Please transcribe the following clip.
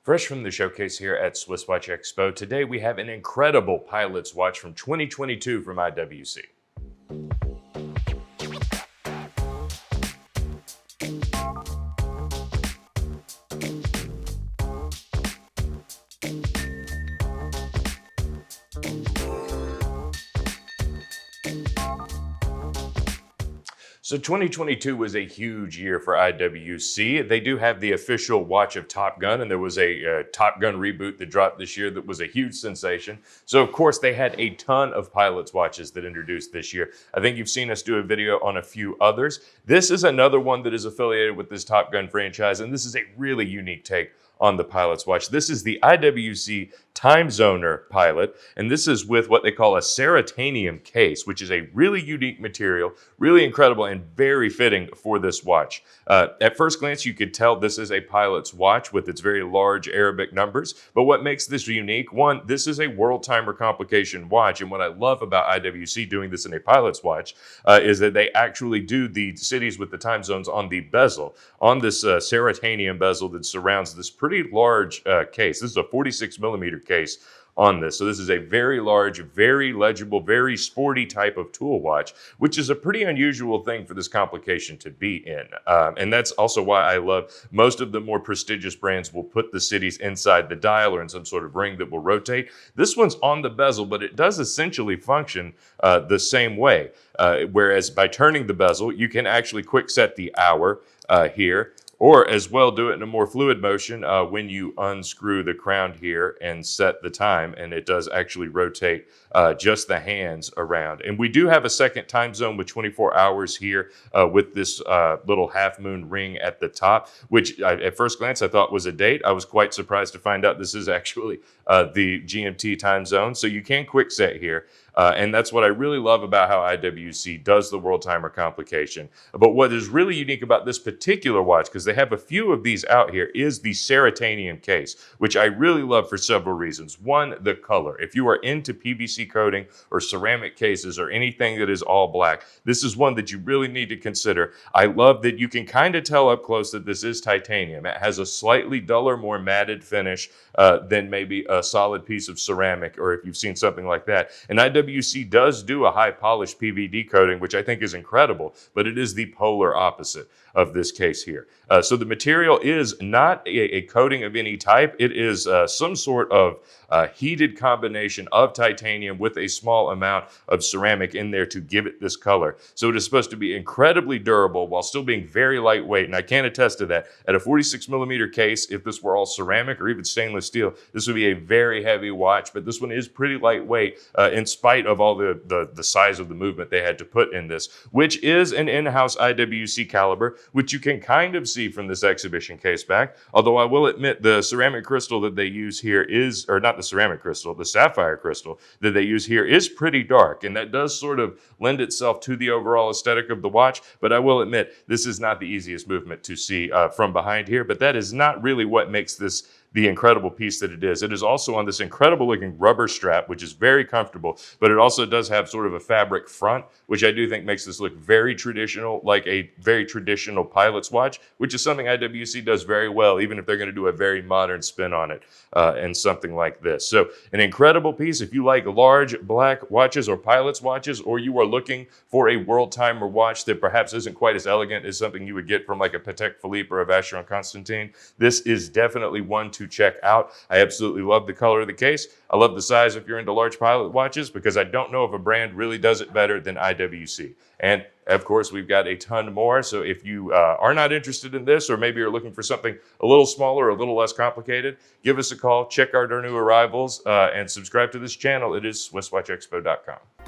Fresh from the showcase here at SwissWatchExpo, today we have an incredible pilot's watch from 2022 from IWC. So 2022 was a huge year for IWC. They do have the official watch of Top Gun, and there was a Top Gun reboot that dropped this year that was a huge sensation. So of course they had a ton of pilot's watches that introduced this year. I think you've seen us do a video on a few others. This is another one that is affiliated with this Top Gun franchise, and this is a really unique take on the pilot's watch. This is the IWC Timezoner pilot, and this is with what they call a Ceratanium case, which is a really unique material, really incredible and very fitting for this watch. At first glance, you could tell this is a pilot's watch with its very large Arabic numbers, but what makes this unique, one, this is a world timer complication watch, and what I love about IWC doing this in a pilot's watch is that they actually do the cities with the time zones on the bezel, on this Ceratanium bezel that surrounds this pretty large case. This is a 46 millimeter case on this. So this is a very large, very legible, very sporty type of tool watch, which is a pretty unusual thing for this complication to be in. And that's also why I love most of the more prestigious brands will put the cities inside the dial or in some sort of ring that will rotate. This one's on the bezel, but it does essentially function the same way. Whereas by turning the bezel, you can actually quick set the hour here, or as well do it in a more fluid motion when you unscrew the crown here and set the time, and it does actually rotate just the hands around. And we do have a second time zone with 24 hours here with this little half moon ring at the top, which at first glance I thought was a date. I was quite surprised to find out this is actually the GMT time zone. So you can quick set here. And that's what I really love about how IWC does the world timer complication. But what is really unique about this particular watch, because they have a few of these out here, is the Ceratanium case, which I really love for several reasons. One, the color. If you are into PVC coating or ceramic cases or anything that is all black, this is one that you really need to consider. I love that you can kind of tell up close that this is titanium. It has a slightly duller, more matted finish than maybe a solid piece of ceramic, or if you've seen something like that. And IWC does do a high polished PVD coating, which I think is incredible, but it is the polar opposite of this case here. So the material is not a coating of any type. It is some sort of heated combination of titanium with a small amount of ceramic in there to give it this color. So it is supposed to be incredibly durable while still being very lightweight. And I can attest to that. At a 46 millimeter case, if this were all ceramic or even stainless steel, this would be a very heavy watch. But this one is pretty lightweight in spite of all the size of the movement they had to put in this, which is an in-house IWC caliber, which you can kind of see from this exhibition case back. Although I will admit the ceramic crystal that they use here is, or not the ceramic crystal, the sapphire crystal that they use here is pretty dark, and that does sort of lend itself to the overall aesthetic of the watch. But I will admit this is not the easiest movement to see from behind here, but that is not really what makes this the incredible piece that it is. It is also on this incredible looking rubber strap, which is very comfortable, but it also does have sort of a fabric front, which I do think makes this look very traditional, like a very traditional pilot's watch, which is something IWC does very well, even if they're going to do a very modern spin on it and something like this. So an incredible piece. If you like large black watches or pilot's watches, or you are looking for a world timer watch that perhaps isn't quite as elegant as something you would get from like a Patek Philippe or a Vacheron Constantin, this is definitely one to check out. I absolutely love the color of the case. I love the size if you're into large pilot watches, because I don't know if a brand really does it better than IWC. And of course, we've got a ton more. So if you are not interested in this, or maybe you're looking for something a little smaller, a little less complicated, give us a call, check out our new arrivals, and subscribe to this channel. It is SwissWatchExpo.com.